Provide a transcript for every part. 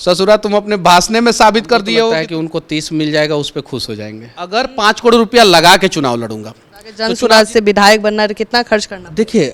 ससुरा तुम अपने भाषण में साबित कर दिए हो कि उनको 30 मिल जाएगा, उस पर खुश हो जाएंगे। अगर 5 करोड़ रुपया लगा के चुनाव लड़ूंगा, जन स्वराज से विधायक बनना है, कितना खर्च करना? देखिए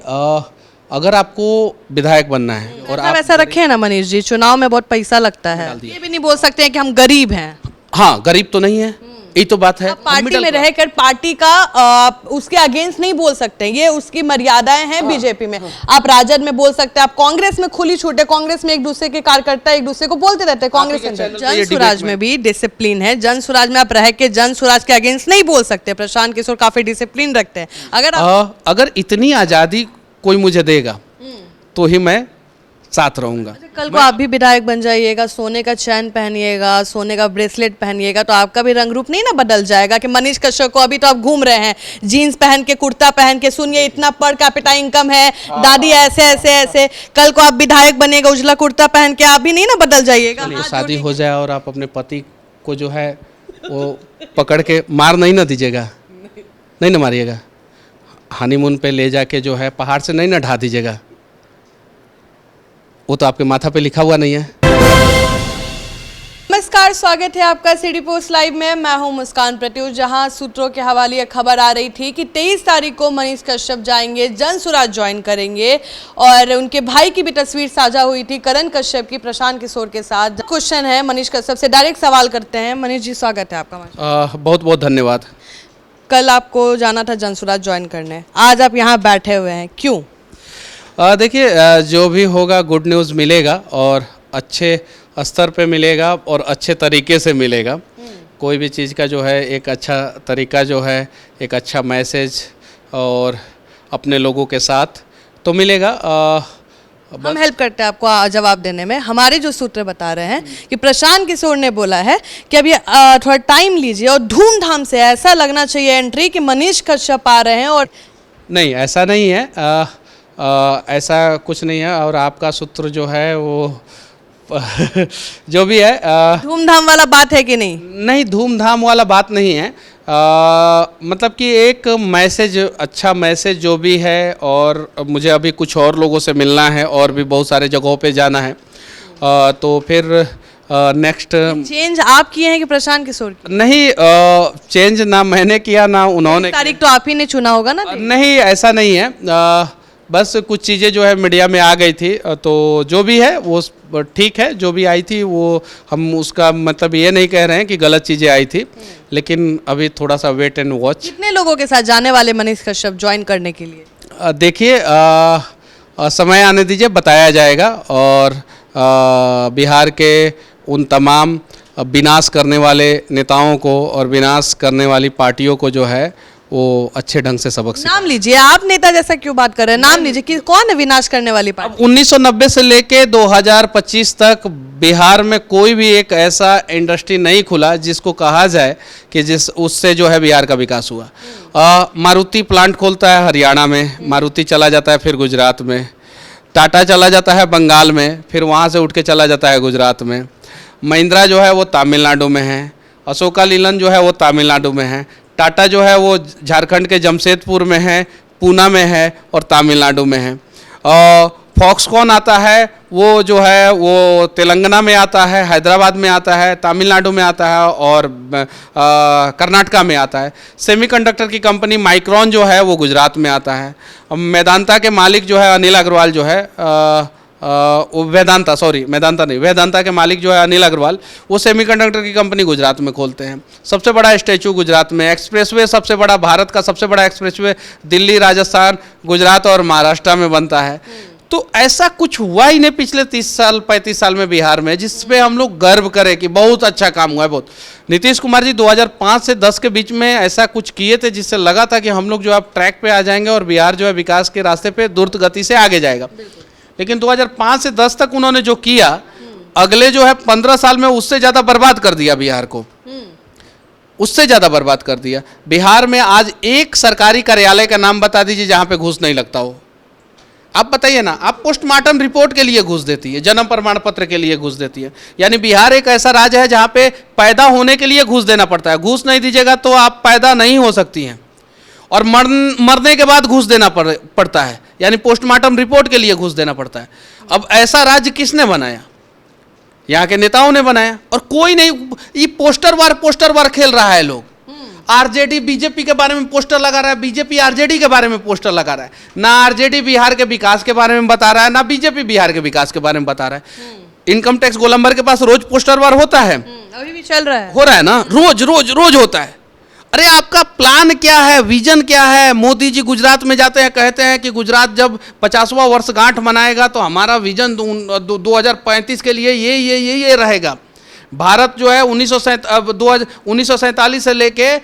अगर आपको विधायक बनना है और आप ऐसा रखे हैं ना मनीष जी, चुनाव में बहुत पैसा लगता है, ये भी नहीं बोल सकते हैं कि हम गरीब हैं। हाँ, गरीब तो नहीं है, यही तो बात है। पार्टी में रहकर पार्टी का उसके अगेंस्ट नहीं बोल सकते, ये उसकी मर्यादाएं हैं। बीजेपी में आप राजद में बोल सकते हैं, आप कांग्रेस में खुली छूट है, कांग्रेस में एक दूसरे के कार्यकर्ता एक दूसरे को बोलते रहते हैं। कांग्रेस में जन स्वराज में भी डिसिप्लिन है, जन स्वराज में आप रह के जन स्वराज के अगेंस्ट नहीं बोल सकते। प्रशांत किशोर काफी डिसिप्लिन रखते हैं। अगर इतनी आजादी कोई मुझे देगा तो ही मैं साथ रहूंगा। कल को आप भी विधायक बन जाइएगा, सोने का चैन पहनिएगा, सोने का ब्रेसलेट पहनिएगा, तो आपका भी रंग रूप नहीं ना बदल जाएगा कि मनीष कश्यप को अभी तो आप घूम रहे हैं जीन्स पहन के, कुर्ता पहन के, सुनिए इतना पर कैपिटा इनकम है, दादी ऐसे ऐसे ऐसे। कल को आप विधायक बनेगा उजला कुर्ता पहन के, आप भी नहीं ना बदल जाइएगा। शादी हो जाए और आप अपने पति को जो है वो पकड़ के मार नहीं ना दीजिएगा, नहीं ना मारिएगा। हनीमून पे ले जाके जो है पहाड़ से नहीं ना ढा दीजिएगा, वो तो आपके माथा पे लिखा हुआ नहीं है। नमस्कार, स्वागत है आपका सिटी पोस्ट लाइव में। मैं हूं मुस्कान प्रत्युष। जहां सूत्रों के हवाले खबर आ रही थी कि 23 तारीख को मनीष कश्यप जाएंगे, जन स्वराज ज्वाइन करेंगे, और उनके भाई की भी तस्वीर साझा हुई थी करण कश्यप की प्रशांत किशोर के साथ। क्वेश्चन है मनीष कश्यप से, डायरेक्ट सवाल करते हैं। मनीष जी, स्वागत है आपका। बहुत बहुत धन्यवाद। कल आपको जाना था जन स्वराज ज्वाइन करने, आज आप यहाँ बैठे हुए हैं, क्यों? देखिए, जो भी होगा गुड न्यूज़ मिलेगा और अच्छे स्तर पे मिलेगा और अच्छे तरीके से मिलेगा। कोई भी चीज़ का जो है एक अच्छा तरीका जो है, एक अच्छा मैसेज और अपने लोगों के साथ तो मिलेगा। हम हेल्प करते हैं आपको जवाब देने में। हमारे जो सूत्र बता रहे हैं कि प्रशांत किशोर ने बोला है कि अभी थोड़ा टाइम लीजिए और धूमधाम से ऐसा लगना चाहिए एंट्री कि मनीष कश्यप आ रहे हैं। और नहीं, ऐसा नहीं है, ऐसा कुछ नहीं है। और आपका सूत्र जो है वो जो भी है धूमधाम वाला बात है कि नहीं? नहीं, धूमधाम वाला बात नहीं है। मतलब कि एक मैसेज, अच्छा मैसेज जो भी है, और मुझे अभी कुछ और लोगों से मिलना है और भी बहुत सारे जगहों पे जाना है, तो फिर नेक्स्ट। चेंज आप किए हैं कि प्रशांत किशोर की? नहीं, चेंज ना मैंने किया ना उन्होंने। तारीख तो आप ही ने चुना होगा ना? नहीं, ऐसा नहीं है। बस कुछ चीज़ें जो है मीडिया में आ गई थी, तो जो भी है वो ठीक है। जो भी आई थी वो हम उसका मतलब ये नहीं कह रहे हैं कि गलत चीज़ें आई थी, लेकिन अभी थोड़ा सा वेट एंड वॉच। कितने लोगों के साथ जाने वाले मनीष कश्यप ज्वाइन करने के लिए? देखिए, समय आने दीजिए, बताया जाएगा। और बिहार के उन तमाम विनाश करने वाले नेताओं को और विनाश करने वाली पार्टियों को जो है वो अच्छे ढंग से सबक नाम लीजिए। आप नेता जैसा क्यों बात कर रहे हैं? नाम लीजिए कि कौन है विनाश करने वाली पार्टी? 1990 से लेके 2025 तक बिहार में कोई भी एक ऐसा इंडस्ट्री नहीं खुला जिसको कहा जाए कि जिस उससे जो है बिहार का विकास हुआ। मारुति प्लांट खोलता है हरियाणा में, मारुति चला जाता है फिर गुजरात में, टाटा चला जाता है बंगाल में, फिर वहाँ से उठ के चला जाता है गुजरात में, महिंद्रा जो है वो तमिलनाडु में है, अशोका लीलन जो है वो तमिलनाडु में है, टाटा जो है वो झारखंड के जमशेदपुर में है, पूना में है और तमिलनाडु में है। फॉक्सकॉन आता है वो जो है वो तेलंगाना में आता है, हैदराबाद में आता है, तमिलनाडु में आता है और कर्नाटका में आता है। सेमीकंडक्टर की कंपनी माइक्रॉन जो है वो गुजरात में आता है। मेदांता के मालिक जो है अनिल अग्रवाल जो है, वेदांता के मालिक जो है अनिल अग्रवाल, वो सेमीकंडक्टर की कंपनी गुजरात में खोलते हैं। सबसे बड़ा स्टैचू गुजरात में, एक्सप्रेसवे सबसे बड़ा, भारत का सबसे बड़ा एक्सप्रेसवे दिल्ली, राजस्थान, गुजरात और महाराष्ट्र में बनता है। तो ऐसा कुछ हुआ ही नहीं पिछले 30 साल 35 साल में बिहार में जिसपे हम लोग गर्व करें कि बहुत अच्छा काम हुआ है। बहुत नीतीश कुमार जी 2005 से 10 के बीच में ऐसा कुछ किए थे जिससे लगा था कि हम लोग जो अब ट्रैक पे आ जाएंगे और बिहार जो है विकास के रास्ते पे द्रुत गति से आगे जाएगा। लेकिन 2005 से 10 तक उन्होंने जो किया, अगले जो है 15 साल में उससे ज़्यादा बर्बाद कर दिया बिहार को, उससे ज़्यादा बर्बाद कर दिया। बिहार में आज एक सरकारी कार्यालय का नाम बता दीजिए जहाँ पे घूस नहीं लगता हो। आप बताइए ना, आप पोस्टमार्टम रिपोर्ट के लिए घूस देती है, जन्म प्रमाण पत्र के लिए घूस देती है। यानी बिहार एक ऐसा राज्य है जहाँ पे पैदा होने के लिए घूस देना पड़ता है। घूस नहीं दीजिएगा तो आप पैदा नहीं हो सकती हैं, और मरने के बाद घूस देना पड़ता है, यानी पोस्टमार्टम रिपोर्ट के लिए घूस देना पड़ता है। अब ऐसा राज्य किसने बनाया? यहाँ के नेताओं ने बनाया, और कोई नहीं, ये पोस्टर वार खेल रहा है। लोग आरजेडी बीजेपी के बारे में पोस्टर लगा रहा है, बीजेपी आरजेडी के बारे में पोस्टर लगा रहा है। ना आरजेडी बिहार के विकास के बारे में बता रहा है, ना बीजेपी बिहार के विकास के बारे में बता रहा है। इनकम टैक्स गोलंबर के पास रोज पोस्टर वार होता है, अभी भी चल रहा है, हो रहा है ना, रोज रोज रोज होता है। अरे आपका प्लान क्या है, विजन क्या है? मोदी जी गुजरात में जाते हैं, कहते हैं कि गुजरात जब 50वां वर्षगांठ मनाएगा तो हमारा विजन 2035 के लिए ये रहेगा। भारत जो है 1947 से लेके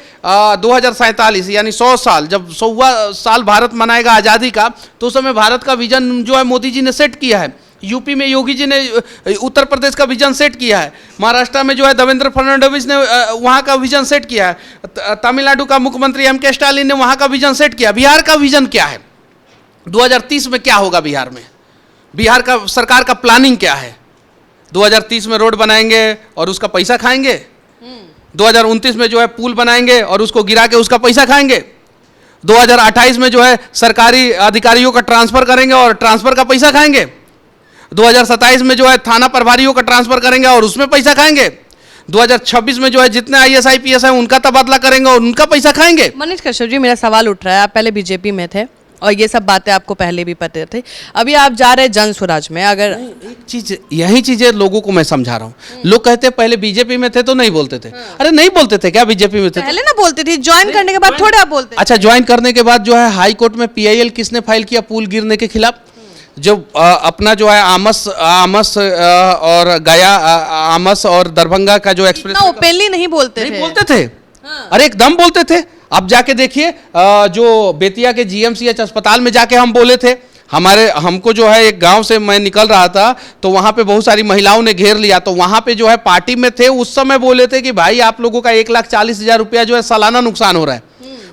2047 यानी 100 साल, जब 100वां साल भारत मनाएगा आज़ादी का, तो उस समय भारत का विजन जो है मोदी जी ने सेट किया है। यूपी में योगी जी ने उत्तर प्रदेश का विजन सेट किया है, महाराष्ट्र में जो है देवेंद्र फडणवीस ने वहाँ का विजन सेट किया है, तमिलनाडु का मुख्यमंत्री M.K. स्टालिन ने वहाँ का विजन सेट किया। बिहार का विजन क्या है? 2030 में क्या होगा बिहार में? बिहार का सरकार का प्लानिंग क्या है? 2030 में रोड बनाएंगे और उसका पैसा खाएंगे, 2029 में जो है पुल बनाएंगे और उसको गिरा के उसका पैसा खाएंगे, 2028 में जो है सरकारी अधिकारियों का ट्रांसफर करेंगे और ट्रांसफर का पैसा खाएंगे, 2027 में जो है थाना प्रभारियों का ट्रांसफर करेंगे और उसमें पैसा खाएंगे, 2026 में जो है जितने IAS IPS हैं उनका तबादला करेंगे और उनका पैसा खाएंगे। मनीष कश्यप जी, मेरा सवाल उठ रहा है, आप पहले बीजेपी में थे और ये सब बातें आपको पहले भी पता थे, अभी आप जा रहे जन स्वराज में, अगर एक चीज, यही चीजें लोगों को मैं समझा रहा हूँ। लोग कहते हैं पहले बीजेपी में थे तो नहीं बोलते थे। अरे नहीं बोलते थे क्या बीजेपी में थे? पहले ना बोलते थे, ज्वाइन करने के बाद थोड़ा आप बोलते थे। अच्छा, ज्वाइन करने के बाद जो है हाई कोर्ट में PIL किसने फाइल किया पुल गिरने के खिलाफ? जो अपना जो है आमस और गया, आमस और दरभंगा का जो एक्सप्रेस, ओपनली नहीं बोलते थे। अरे एकदम बोलते थे। अब जाके देखिए, जो बेतिया के GMCH अस्पताल में जाके हम बोले थे, हमको जो है एक गांव से मैं निकल रहा था तो वहां पे बहुत सारी महिलाओं ने घेर लिया, तो वहां पे जो है पार्टी में थे उस समय बोले थे कि भाई आप लोगों का 1,40,000 रुपया जो है सालाना नुकसान हो रहा है।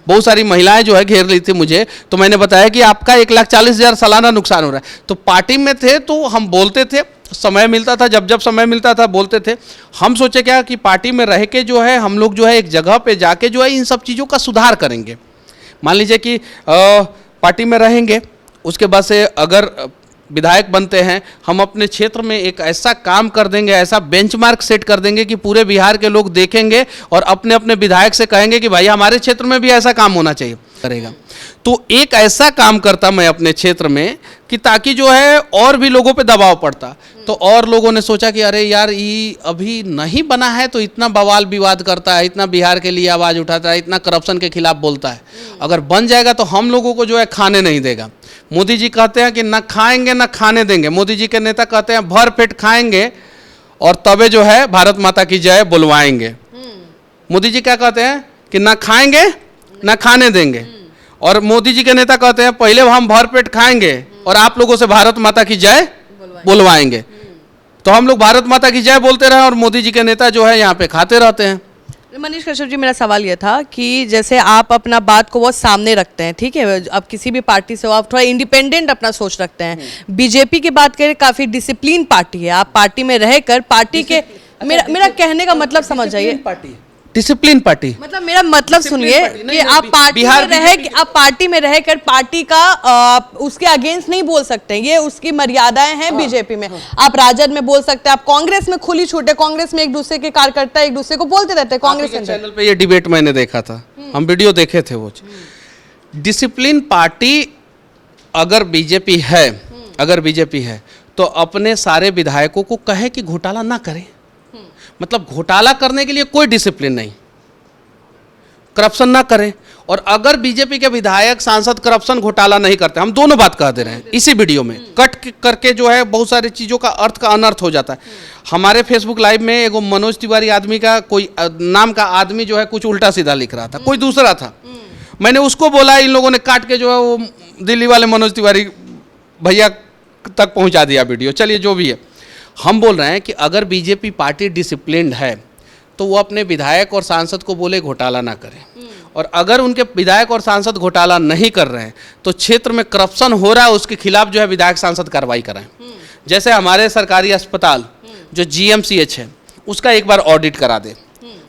बहुत सारी महिलाएं जो है घेर ली थी मुझे, तो मैंने बताया कि आपका 1,40,000 सालाना नुकसान हो रहा है। तो पार्टी में थे तो हम बोलते थे, समय मिलता था, जब समय मिलता था बोलते थे। हम सोचे क्या कि पार्टी में रह के जो है हम लोग जो है एक जगह पे जाके जो है इन सब चीज़ों का सुधार करेंगे। मान लीजिए कि पार्टी में रहेंगे, उसके बाद से अगर विधायक बनते हैं, हम अपने क्षेत्र में एक ऐसा काम कर देंगे, ऐसा बेंचमार्क सेट कर देंगे कि पूरे बिहार के लोग देखेंगे और अपने अपने विधायक से कहेंगे कि भाई हमारे क्षेत्र में भी ऐसा काम होना चाहिए, करेगा। तो एक ऐसा काम करता मैं अपने क्षेत्र में कि ताकि जो है और भी लोगों पे दबाव पड़ता। तो और लोगों ने सोचा कि अरे यार ये अभी नहीं बना है तो इतना बवाल विवाद करता है, इतना बिहार के लिए आवाज़ उठाता है, इतना करप्शन के खिलाफ बोलता है, अगर बन जाएगा तो हम लोगों को जो है खाने नहीं देगा। मोदी जी कहते हैं कि ना खाएंगे ना खाने देंगे। मोदी जी के नेता कहते हैं भर पेट खाएंगे और तबे जो है भारत माता की जय बुलवाएंगे। मोदी जी क्या कहते हैं कि ना खाएंगे ना खाने देंगे, और मोदी जी के नेता कहते हैं पहले हम भर पेट खाएंगे और आप लोगों से भारत माता की जय बुलवाएंगे। तो हम लोग भारत माता की जय बोलते रहे और मोदी जी के नेता जो है यहाँ पे खाते रहते हैं। मनीष कश्यप जी, मेरा सवाल ये था कि जैसे आप अपना बात को बहुत सामने रखते हैं, ठीक है, अब किसी भी पार्टी से हो आप थोड़ा इंडिपेंडेंट अपना सोच रखते हैं। बीजेपी की बात करें, काफी डिसिप्लिन पार्टी है, आप पार्टी में रहकर पार्टी के, मेरा कहने का मतलब समझ जाइए, डिसिप्लिन पार्टी मतलब मेरा मतलब सुनिए कि आप पार्टी में रहकर पार्टी का उसके अगेंस्ट नहीं बोल सकते, ये उसकी मर्यादाएं हैं। बीजेपी में आप राजद में बोल सकते हैं, आप कांग्रेस में खुली छूट है, कांग्रेस में एक दूसरे के कार्यकर्ता एक दूसरे को बोलते रहते हैं। कांग्रेस के चैनल पे ये डिबेट मैंने देखा था, हम वीडियो देखे थे। वो डिसिप्लिन पार्टी अगर बीजेपी है तो अपने सारे विधायकों को कहे कि घोटाला ना करें। मतलब घोटाला करने के लिए कोई डिसिप्लिन नहीं, करप्शन ना करें। और अगर बीजेपी के विधायक सांसद करप्शन घोटाला नहीं करते, हम दोनों बात कह दे रहे हैं इसी वीडियो में, कट करके जो है बहुत सारी चीज़ों का अर्थ का अनर्थ हो जाता है। हमारे फेसबुक लाइव में एगो मनोज तिवारी आदमी का कोई नाम का आदमी जो है कुछ उल्टा सीधा लिख रहा था, कोई दूसरा था। मैंने उसको बोला, इन लोगों ने काट के जो है वो दिल्ली वाले मनोज तिवारी भैया तक पहुँचा दिया वीडियो। चलिए जो भी है, हम बोल रहे हैं कि अगर बीजेपी पार्टी डिसिप्लिन्ड है तो वो अपने विधायक और सांसद को बोले घोटाला ना करें, और अगर उनके विधायक और सांसद घोटाला नहीं कर रहे हैं तो क्षेत्र में करप्शन हो रहा है उसके खिलाफ जो है विधायक सांसद कार्रवाई कराएं। जैसे हमारे सरकारी अस्पताल जो GMCH है उसका एक बार ऑडिट करा दे,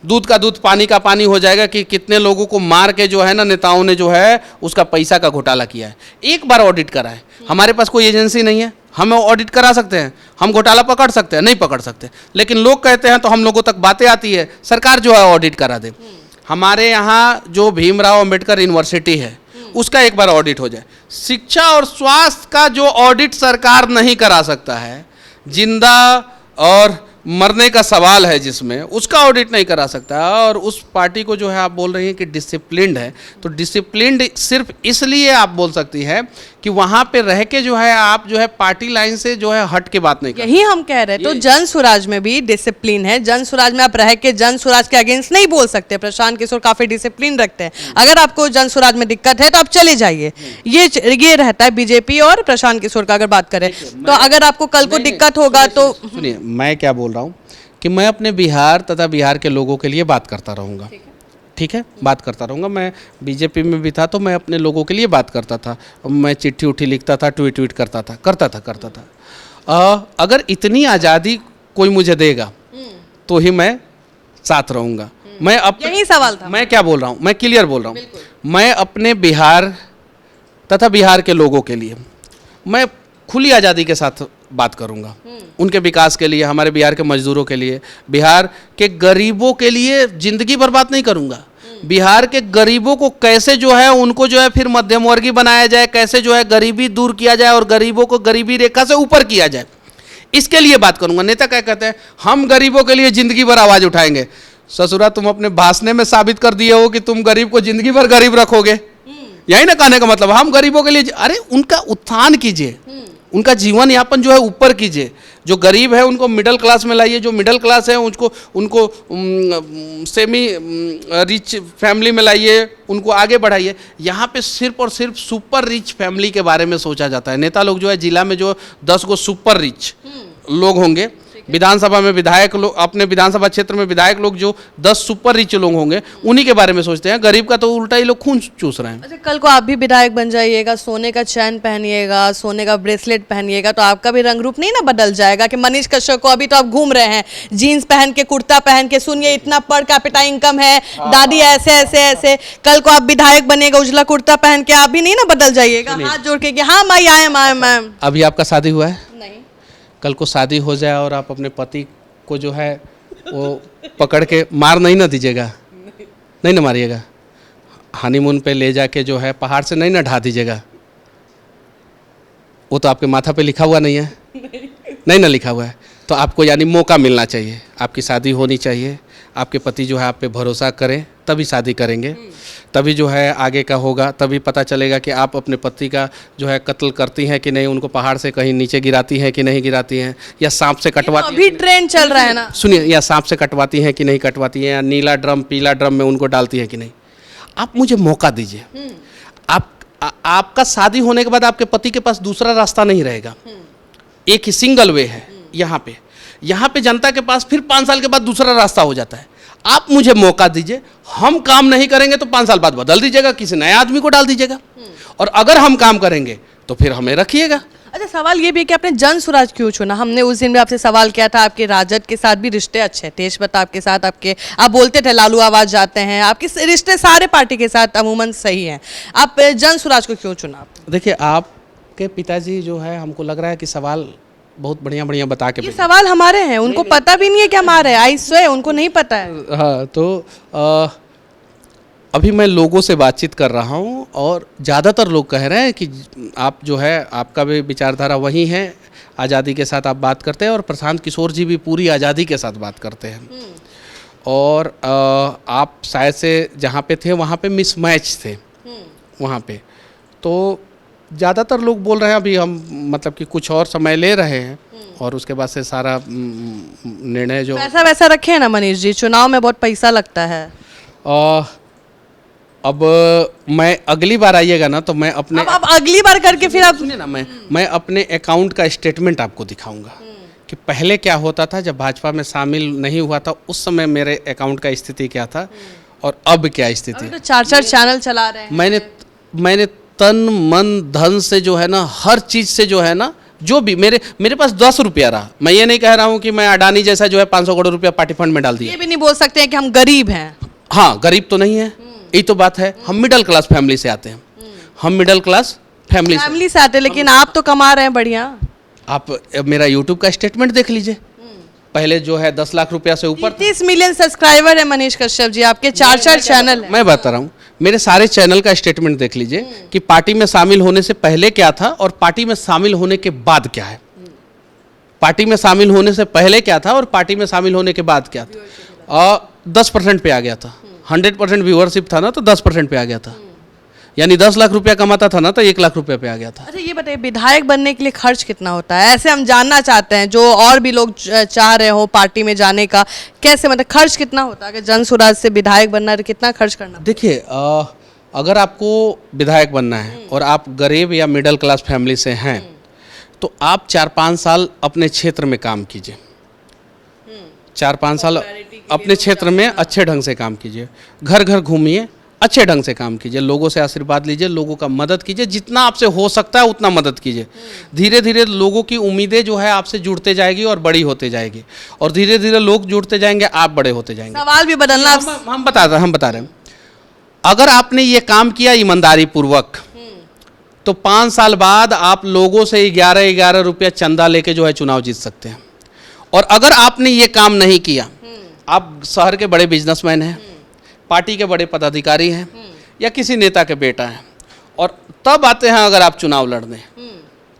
दूध का दूध पानी का पानी हो जाएगा कि कितने लोगों को मार के जो है ना नेताओं ने जो है उसका पैसा का घोटाला किया है। एक बार ऑडिट कराए। हमारे पास कोई एजेंसी नहीं है, हम ऑडिट करा सकते हैं, हम घोटाला पकड़ सकते हैं, नहीं पकड़ सकते। लेकिन लोग कहते हैं तो हम लोगों तक बातें आती है, सरकार जो है ऑडिट करा दे। हमारे यहाँ जो भीमराव अंबेडकर यूनिवर्सिटी है उसका एक बार ऑडिट हो जाए। शिक्षा और स्वास्थ्य का जो ऑडिट सरकार नहीं करा सकता है, जिंदा और मरने का सवाल है जिसमें, उसका ऑडिट नहीं करा सकता। और उस पार्टी को जो है आप बोल रही हैं कि डिसिप्लिन्ड है, तो डिसिप्लिन्ड सिर्फ इसलिए आप बोल सकती है कि वहाँ पे रह के जो है आप जो है पार्टी लाइन से जो है हट के बात नहीं कर। यही हम कह रहे हैं। तो जन स्वराज में भी डिसिप्लिन है, जन स्वराज में आप रह के जन स्वराज के अगेंस्ट नहीं बोल सकते। प्रशांत किशोर काफी डिसिप्लिन रखते हैं, अगर आपको जन स्वराज में दिक्कत है तो आप चले जाइए। ये रहता है बीजेपी और प्रशांत किशोर का अगर बात करें तो। अगर आपको कल को दिक्कत होगा तो सुनिए, मैं क्या बोल रहा हूँ कि मैं अपने बिहार तथा बिहार के लोगों के लिए बात करता रहूँगा, ठीक है, बात करता रहूँगा। मैं बीजेपी में भी था तो मैं अपने लोगों के लिए बात करता था, मैं चिट्ठी उठी लिखता था, ट्वीट करता था। अगर इतनी आज़ादी कोई मुझे देगा तो ही मैं साथ रहूँगा। मैं यही सवाल था। मैं क्या बोल रहा हूँ, मैं क्लियर बोल रहा हूँ। मैं अपने बिहार तथा बिहार के लोगों के लिए मैं खुली आज़ादी के साथ बात करूंगा, उनके विकास के लिए, हमारे बिहार के मजदूरों के लिए, बिहार के गरीबों के लिए जिंदगी भर बात नहीं करूंगा। बिहार के गरीबों को कैसे जो है उनको जो है फिर मध्यम वर्गीय बनाया जाए, कैसे जो है गरीबी दूर किया जाए और गरीबों को गरीबी रेखा से ऊपर किया जाए, इसके लिए बात करूंगा। नेता क्या कहते हैं, हम गरीबों के लिए जिंदगी भर आवाज उठाएंगे। ससुरा, तुम अपने भाषण में साबित कर दिए हो कि तुम गरीब को जिंदगी भर गरीब रखोगे, यही ना कहने का मतलब। हम गरीबों के लिए, अरे उनका उत्थान कीजिए, उनका जीवन यापन जो है ऊपर कीजिए। जो गरीब है उनको मिडिल क्लास में लाइए, जो मिडिल क्लास है उनको सेमी रिच फैमिली में लाइए, उनको आगे बढ़ाइए। यहाँ पे सिर्फ और सिर्फ सुपर रिच फैमिली के बारे में सोचा जाता है। नेता लोग जो है जिला में जो 10 गो सुपर रिच लोग होंगे, विधानसभा में विधायक लोग, अपने विधानसभा क्षेत्र में विधायक लोग जो 10 सुपर रिच लोग होंगे उन्हीं के बारे में सोचते हैं। गरीब का तो उल्टा ही लोग खून चूस रहे हैं। अच्छा, कल को आप भी विधायक बन जाइएगा, सोने का चैन पहनिएगा, सोने का ब्रेसलेट पहनिएगा, तो आपका भी रंग रूप नहीं ना बदल जाएगा कि मनीष कश्यप को अभी तो आप घूम रहे हैं जीन्स पहन के, कुर्ता पहन के, सुनिए इतना पर कैपिटा इनकम है, दादी ऐसे ऐसे ऐसे। कल को आप विधायक बनेगा उजला कुर्ता पहन के, आप भी नहीं ना बदल जाइएगा हाथ जोड़ के कि हाँ माई आई एम। अभी आपका शादी हुआ है? नहीं। कल को शादी हो जाए और आप अपने पति को जो है वो पकड़ के मार नहीं ना दीजिएगा, नहीं ना मारिएगा। हनीमून पे ले जाके जो है पहाड़ से नहीं ना ढा दीजिएगा, वो तो आपके माथा पे लिखा हुआ नहीं है, नहीं ना लिखा हुआ है। तो आपको यानी मौका मिलना चाहिए, आपकी शादी होनी चाहिए, आपके पति जो है आप पे भरोसा करें, तभी शादी करेंगे, तभी जो है आगे का होगा। तभी पता चलेगा कि आप अपने पति का जो है कत्ल करती हैं कि नहीं, उनको पहाड़ से कहीं नीचे गिराती हैं कि नहीं गिराती हैं, या सांप से कटवाती, अभी ट्रेंड चल रहा है ना, सुनिए, या सांप से कटवाती हैं कि नहीं कटवाती हैं, या नीला ड्रम पीला ड्रम में उनको डालती हैं कि नहीं। आप मुझे मौका दीजिए। आपका शादी होने के बाद आपके पति के पास दूसरा रास्ता नहीं रहेगा, एक ही सिंगल वे है। यहाँ पे जनता के पास फिर 5 साल के बाद दूसरा रास्ता हो जाता है। आप मुझे मौका दीजिए, हम काम नहीं करेंगे तो 5 साल बाद बदल दीजिएगा, किसी नए आदमी को डाल दीजिएगा, और अगर हम काम करेंगे तो फिर हमें रखिएगा। अच्छा, सवाल ये भी है कि आपने जन स्वराज क्यों चुना? हमने उस दिन भी आपसे सवाल किया था, आपके राजद के साथ भी रिश्ते अच्छे हैं, तेज प्रताप के साथ आपके, आप बोलते थे लालू आवाज जाते हैं, आपके रिश्ते सारे पार्टी के साथ अमूमन सही हैं, आप जन स्वराज को क्यों चुना? देखिए, आपके पिताजी जो है, हमको लग रहा है कि सवाल बहुत बढ़िया बता के, ये सवाल हमारे हैं, उनको पता भी नहीं है कि हमारे, आई स्वे उनको नहीं पता है। हाँ, तो अभी मैं लोगों से बातचीत कर रहा हूँ और ज़्यादातर लोग कह रहे हैं कि आप जो है, आपका भी विचारधारा वही है, आज़ादी के साथ आप बात करते हैं, और प्रशांत किशोर जी भी पूरी आज़ादी के साथ बात करते हैं। और आप शायद से जहाँ पे थे वहाँ पे मिसमैच थे वहाँ पे, तो ज़्यादातर लोग बोल रहे हैं अभी हम मतलब कि कुछ और समय ले रहे हैं, और उसके बाद से सारा निर्णय जो पैसा वैसा रखे ना मनीष जी, चुनाव में बहुत पैसा लगता है। अब मैं अगली बार आइएगा ना तो मैं अपने, अब अगली बार करके फिर आप सुनिए ना, मैं अपने अकाउंट का स्टेटमेंट आपको दिखाऊंगा कि पहले क्या होता था, जब भाजपा में शामिल नहीं हुआ था उस समय मेरे अकाउंट का स्थिति क्या था और अब क्या स्थिति। तो 4 चैनल चला रहे हैं। मैंने तन मन धन से जो है ना, हर चीज़ से जो है ना, जो भी मेरे पास 10 रुपया रहा, मैं ये नहीं कह रहा हूँ कि मैं अडानी जैसा जो है 500 करोड़ रुपया पार्टी फंड में डाल दिया। ये भी नहीं बोल सकते हैं कि हम गरीब हैं। हाँ, गरीब तो नहीं है, यही तो बात है। हम मिडिल क्लास फैमिली से आते हैं, हम मिडिल क्लास फैमिली से आते हैं, लेकिन आप तो कमा रहे हैं बढ़िया। आप मेरा यूट्यूब का स्टेटमेंट देख लीजिए, पहले जो है 10 लाख रुपया से ऊपर 30 मिलियन सब्सक्राइबर है मनीष कश्यप जी, आपके 4 चैनल है। मैं बता रहा हूँ, मेरे सारे चैनल का स्टेटमेंट देख लीजिए कि पार्टी में शामिल होने से पहले क्या था और पार्टी में शामिल होने के बाद क्या है। पार्टी में शामिल होने से पहले क्या था और पार्टी में शामिल होने के बाद क्या था। और 10% पे आ गया था, 100% व्यूअरशिप था ना तो 10% पे आ गया था, यानी 10 लाख रुपया कमाता था ना तो 1 लाख रुपया पे आ गया था। अच्छा ये बताइए, विधायक बनने के लिए खर्च कितना होता है? ऐसे हम जानना चाहते हैं, जो और भी लोग चाह रहे हो पार्टी में जाने का, कैसे मतलब खर्च कितना होता है? अगर जन स्वराज से विधायक बनना है तो कितना खर्च करना? देखिए, अगर आपको विधायक बनना है और आप गरीब या मिडिल क्लास फैमिली से हैं तो आप 4-5 साल अपने क्षेत्र में काम कीजिए, 4-5 साल अपने क्षेत्र में अच्छे ढंग से काम कीजिए, घर घर घूमिए, अच्छे ढंग से काम कीजिए, लोगों से आशीर्वाद लीजिए, लोगों का मदद कीजिए, जितना आपसे हो सकता है उतना मदद कीजिए। धीरे धीरे लोगों की उम्मीदें जो है आपसे जुड़ते जाएगी और बड़ी होते जाएगी, और धीरे धीरे लोग जुड़ते जाएंगे, आप बड़े होते जाएंगे। सवाल भी बदलना हम बता रहे हैं, अगर आपने ये काम किया ईमानदारी पूर्वक तो 5 साल बाद आप लोगों से 11-11 रुपया चंदा लेके जो है चुनाव जीत सकते हैं। और अगर आपने ये काम नहीं किया, आप शहर के बड़े बिजनेसमैन हैं, पार्टी के बड़े पदाधिकारी हैं या किसी नेता के बेटा हैं, और तब आते हैं अगर आप चुनाव लड़ने,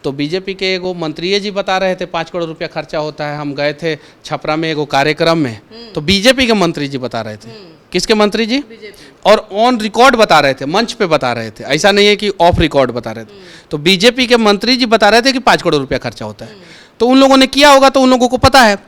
तो बीजेपी के एगो मंत्री जी बता रहे थे 5 करोड़ रुपया खर्चा होता है। हम गए थे छपरा में एगो कार्यक्रम में, तो बीजेपी के मंत्री जी बता रहे थे। किसके मंत्री जी? और ऑन रिकॉर्ड बता रहे थे, मंच पे बता रहे थे, ऐसा नहीं है कि ऑफ रिकॉर्ड बता रहे थे। तो बीजेपी के मंत्री जी बता रहे थे कि 5 करोड़ रुपया खर्चा होता है। तो उन लोगों ने किया होगा तो उन लोगों को पता है।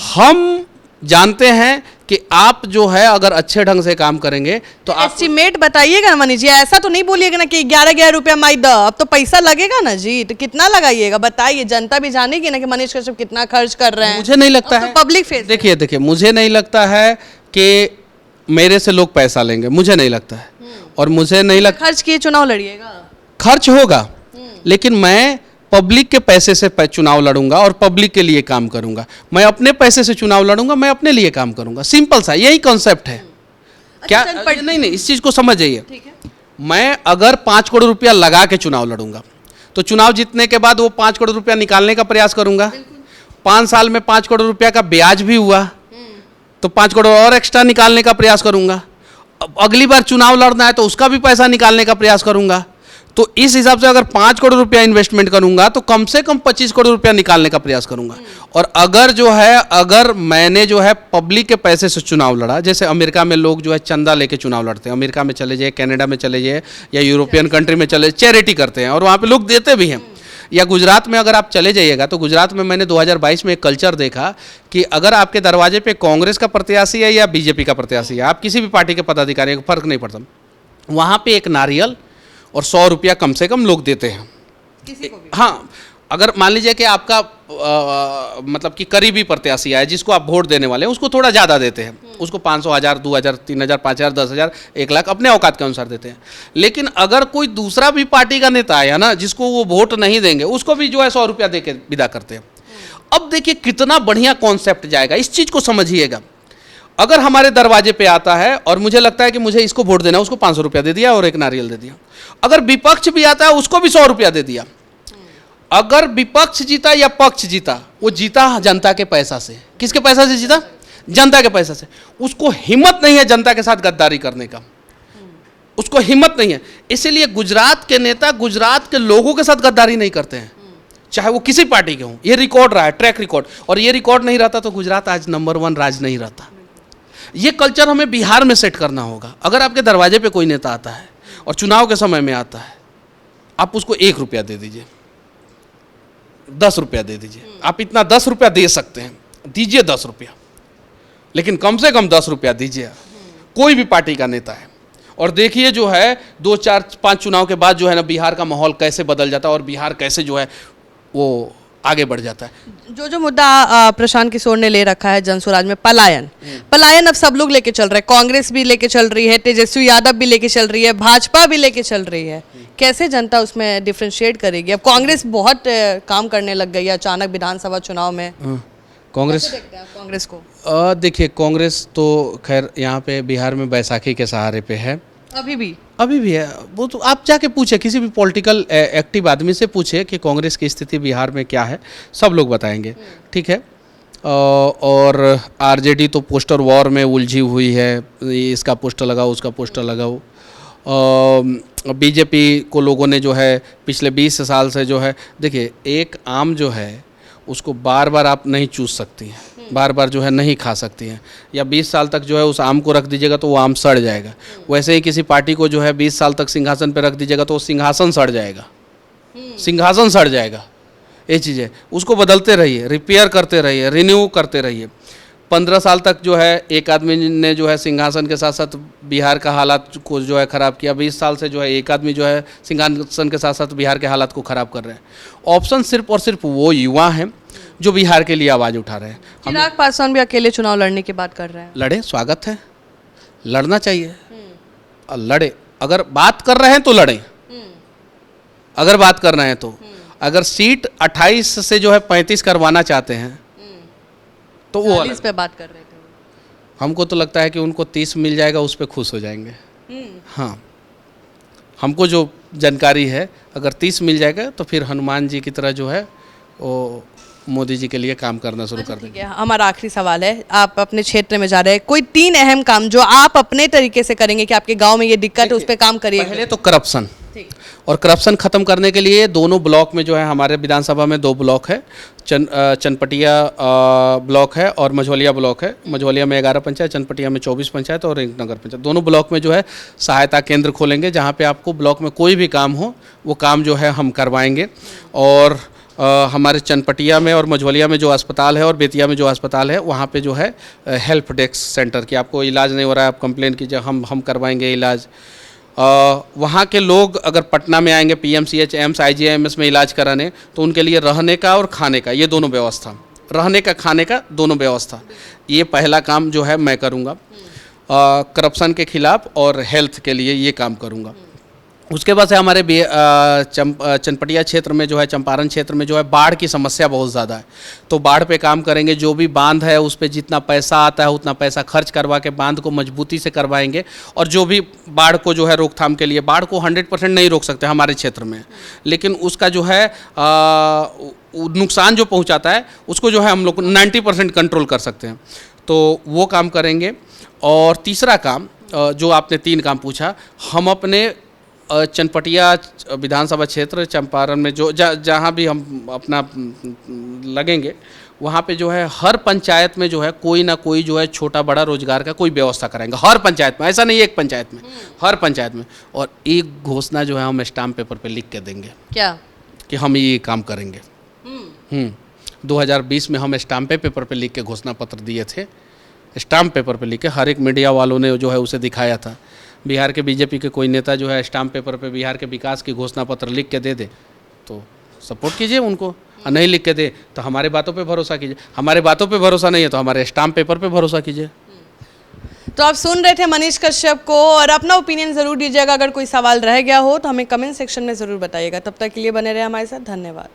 हम जानते हैं कि आप जो है अगर अच्छे ढंग से काम करेंगे तो आप एस्टिमेट बताइएगा ना मनीष जी, ऐसा तो नहीं बोलिएगा ना कि 11-11 रुपया माई द, अब तो पैसा लगेगा ना जी, तो कितना लगाइएगा बताइए, जनता भी जानेगी ना कि मनीष कश्यप कितना खर्च कर रहे हैं। मुझे नहीं लगता है, पब्लिक फेस। देखिए मुझे नहीं लगता है कि मेरे से लोग पैसा लेंगे, मुझे नहीं लगता है। और मुझे नहीं लगता खर्च किए चुनाव लड़िएगा, खर्च होगा, लेकिन मैं पब्लिक के पैसे से चुनाव लड़ूंगा और पब्लिक के लिए काम करूंगा। मैं अपने पैसे से चुनाव लड़ूंगा, मैं अपने लिए काम करूंगा, सिंपल सा यही कॉन्सेप्ट है। क्या नहीं, इस चीज को समझ जाइए। मैं अगर 5 करोड़ रुपया लगा के चुनाव लड़ूंगा तो चुनाव जीतने के बाद वो 5 करोड़ रुपया निकालने का प्रयास करूंगा। 5 साल में 5 करोड़ रुपया का ब्याज भी हुआ तो 5 करोड़ और एक्स्ट्रा निकालने का प्रयास करूंगा। अगली बार चुनाव लड़ना है तो उसका भी पैसा निकालने का प्रयास करूंगा। तो इस हिसाब से अगर 5 करोड़ रुपया इन्वेस्टमेंट करूंगा तो कम से कम 25 करोड़ रुपया निकालने का प्रयास करूंगा। और अगर मैंने जो है पब्लिक के पैसे से चुनाव लड़ा, जैसे अमेरिका में लोग जो है चंदा लेके चुनाव लड़ते हैं, अमेरिका में चले जाइए, कनाडा में चले जाइए या यूरोपियन कंट्री में चले, चैरिटी करते हैं और वहाँ पे लोग देते भी हैं। या गुजरात में अगर आप चले जाइएगा तो गुजरात में मैंने 2022 में एक कल्चर देखा कि अगर आपके दरवाजे पे कांग्रेस का प्रत्याशी है या बीजेपी का प्रत्याशी है, आप किसी भी पार्टी के पदाधिकारी को फर्क नहीं पड़ता, वहाँ पे एक नारियल और 100 रुपया कम से कम लोग देते हैं किसी को भी। हाँ, अगर मान लीजिए कि आपका मतलब कि करीबी प्रत्याशी है जिसको आप वोट देने वाले हैं, उसको थोड़ा ज़्यादा देते हैं, उसको 500, 1000, 2000, 3000, 5000, 10,000, 1 लाख अपने औकात के अनुसार देते हैं। लेकिन अगर कोई दूसरा भी पार्टी का नेता है ना जिसको वो वोट नहीं देंगे, उसको भी जो है 100 रुपया दे के विदा करते हैं। अब देखिए कितना बढ़िया कॉन्सेप्ट जाएगा, इस चीज़ को समझिएगा। अगर हमारे दरवाजे पे आता है और मुझे लगता है कि मुझे इसको वोट देना, उसको 500 रुपया दे दिया और एक नारियल दे दिया। अगर विपक्ष भी आता है उसको भी 100 रुपया दे दिया। अगर विपक्ष जीता या पक्ष जीता, वो जीता जनता के पैसा से। किसके पैसा से जीता? जनता के पैसा से। उसको हिम्मत नहीं है जनता के साथ गद्दारी करने का, उसको हिम्मत नहीं है। इसीलिए गुजरात के नेता गुजरात के लोगों के साथ गद्दारी नहीं करते हैं, चाहे वो किसी पार्टी के हों। ये रिकॉर्ड रहा है, ट्रैक रिकॉर्ड। और ये रिकॉर्ड नहीं रहता तो गुजरात आज नंबर 1 राज्य नहीं रहता। ये कल्चर हमें बिहार में सेट करना होगा। अगर आपके दरवाजे पे कोई नेता आता है और चुनाव के समय में आता है, आप उसको 1 रुपया दे दीजिए, 10 रुपया दे दीजिए। आप इतना 10 रुपया दे सकते हैं, दीजिए 10 रुपया, लेकिन कम से कम 10 रुपया दीजिए। कोई भी पार्टी का नेता है, और देखिए जो है 2, 4, 5 चुनाव के बाद जो है ना बिहार का माहौल कैसे बदल जाता है और बिहार कैसे जो है वो आगे बढ़ जाता है। जो मुद्दा प्रशांत किशोर ने ले रखा है जनस्वराज में, पलायन अब सब लोग लेके चल रहे हैं। कांग्रेस भी लेके चल रही है, तेजस्वी यादव भी लेके चल रही है, भाजपा भी लेके चल रही है। कैसे जनता उसमें डिफरेंशिएट करेगी? अब कांग्रेस बहुत काम करने लग गई है अचानक विधानसभा चुनाव में। कांग्रेस देखते हैं कांग्रेस को? देखिए कांग्रेस तो खैर यहाँ पे बिहार में बैसाखी के सहारे पे है अभी भी। अभी भी है। वो तो आप जाके पूछे, किसी भी पॉलिटिकल एक्टिव आदमी से पूछे कि कांग्रेस की स्थिति बिहार में क्या है, सब लोग बताएंगे। ठीक है। और आरजेडी तो पोस्टर वॉर में उलझी हुई है, इसका पोस्टर लगाओ, उसका पोस्टर लगाओ। बीजेपी को लोगों ने जो है पिछले 20 साल से जो है, देखिए एक आम जो है उसको बार बार आप नहीं चूस सकती हैं, बार बार जो है नहीं खा सकती हैं, या 20 साल तक जो है उस आम को रख दीजिएगा तो वो आम सड़ जाएगा। वैसे ही किसी पार्टी को जो है 20 साल तक सिंहासन पर रख दीजिएगा तो वो सिंहासन सड़ जाएगा, सिंहासन सड़ जाएगा। ये चीज़ है, उसको बदलते रहिए, रिपेयर करते रहिए, रिन्यू करते रहिए। 15 साल तक जो है एक आदमी ने जो है सिंहासन के साथ साथ बिहार का हालात को जो है ख़राब किया, 20 साल से जो है एक आदमी जो है सिंहासन के साथ साथ बिहार के हालात को ख़राब कर रहे हैं। ऑप्शन सिर्फ और सिर्फ वो युवा हैं जो बिहार के लिए आवाज़ उठा रहे हैं। चिराग पासवान भी अकेले चुनाव लड़ने की बात कर रहे हैं। लड़े, स्वागत है, लड़ना चाहिए, और लड़े। अगर बात कर रहे हैं तो लड़ें, अगर बात कर रहे हैं तो। अगर सीट 28 से जो है 35 करवाना चाहते हैं तो वो 40 पे बात कर रहे थे। हमको तो लगता है कि उनको 30 मिल जाएगा, उस पर खुश हो जाएंगे। हाँ, हमको जो जानकारी है, अगर 30 मिल जाएगा तो फिर हनुमान जी की तरह जो है वो मोदी जी के लिए काम करना शुरू कर देंगे। हमारा आखिरी सवाल है, आप अपने क्षेत्र में जा रहे हैं, कोई 3 अहम काम जो आप अपने तरीके से करेंगे कि आपके गांव में ये दिक्कत है उस पर काम करिए। पहले तो करप्शन, और करप्शन ख़त्म करने के लिए दोनों ब्लॉक में जो है, हमारे विधानसभा में 2 ब्लॉक है, चनपटिया ब्लॉक है और मझौलिया ब्लॉक है। मझौलिया में 11 पंचायत, चनपटिया में 24 पंचायत और एक नगर पंचायत। दोनों ब्लॉक में जो है सहायता केंद्र खोलेंगे, जहाँ पे आपको ब्लॉक में कोई भी काम हो वो काम जो है हम करवाएंगे। और हमारे चनपटिया में और मझौलिया में जो अस्पताल है और बेतिया में जो अस्पताल है, वहाँ पे जो है हेल्प डेस्क सेंटर की, आपको इलाज नहीं हो रहा है, आप कंप्लेन कीजिए, हम करवाएंगे इलाज। वहाँ के लोग अगर पटना में आएंगे पीएमसीएच, एम्स, आईजीआईएमएस में इलाज कराने, तो उनके लिए रहने का और खाने का, ये दोनों व्यवस्था, रहने का खाने का दोनों व्यवस्था, ये पहला काम जो है मैं करूँगा। करप्शन के खिलाफ और हेल्थ के लिए ये काम करूँगा। उसके बाद से हमारे चनपटिया क्षेत्र में जो है, चंपारण क्षेत्र में जो है बाढ़ की समस्या बहुत ज़्यादा है, तो बाढ़ पे काम करेंगे। जो भी बांध है उस पे जितना पैसा आता है उतना पैसा खर्च करवा के बांध को मजबूती से करवाएंगे। और जो भी बाढ़ को जो है रोकथाम के लिए, बाढ़ को 100% नहीं रोक सकते हमारे क्षेत्र में, लेकिन उसका जो है नुकसान जो पहुँचाता है उसको जो है हम लोग 90% कंट्रोल कर सकते हैं, तो वो काम करेंगे। और तीसरा काम, जो आपने 3 काम पूछा, हम अपने चनपटिया विधानसभा क्षेत्र, चंपारण में जो जहाँ भी हम अपना लगेंगे, वहाँ पे जो है हर पंचायत में जो है कोई ना कोई जो है छोटा बड़ा रोजगार का कोई व्यवस्था कराएंगे, हर पंचायत में, ऐसा नहीं एक पंचायत में, हर पंचायत में। और एक घोषणा जो है हम स्टाम्प पेपर पे लिख के देंगे, क्या कि हम ये काम करेंगे। 2020 में हम स्टाम्प पेपर पे लिख के घोषणा पत्र दिए थे, स्टाम्प पेपर पे लिख के, हर एक मीडिया वालों ने जो है उसे दिखाया था। बिहार के बीजेपी के कोई नेता जो है स्टाम्प पेपर पे बिहार के विकास की घोषणा पत्र लिख के दे दे तो सपोर्ट कीजिए उनको, और नहीं लिख के दे तो हमारे बातों पे भरोसा कीजिए। हमारे बातों पे भरोसा नहीं है तो हमारे स्टाम्प पेपर पे भरोसा कीजिए। तो आप सुन रहे थे मनीष कश्यप को, और अपना ओपिनियन ज़रूर दीजिएगा। अगर कोई सवाल रह गया हो तो हमें कमेंट सेक्शन में ज़रूर बताइएगा। तब तक के लिए बने रहे हमारे साथ, धन्यवाद।